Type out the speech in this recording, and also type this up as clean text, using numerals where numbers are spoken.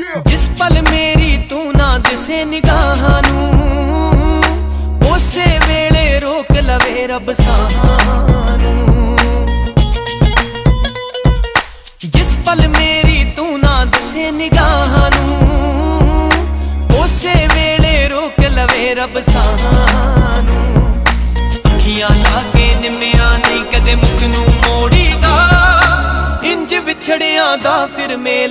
जिस पल मेरी तू ना दिसे निगाहां नू, उसे वेले रोक लवे रब साहां नू। जिस पल मेरी तू ना दिसे निगाहां नू, उसे वेले रोक लवे रब साहां नू। अखियां लाके निम्मिया नहीं कदे मुख नू मोड़ी दा, इंज विछड़ियां दा फिर मेल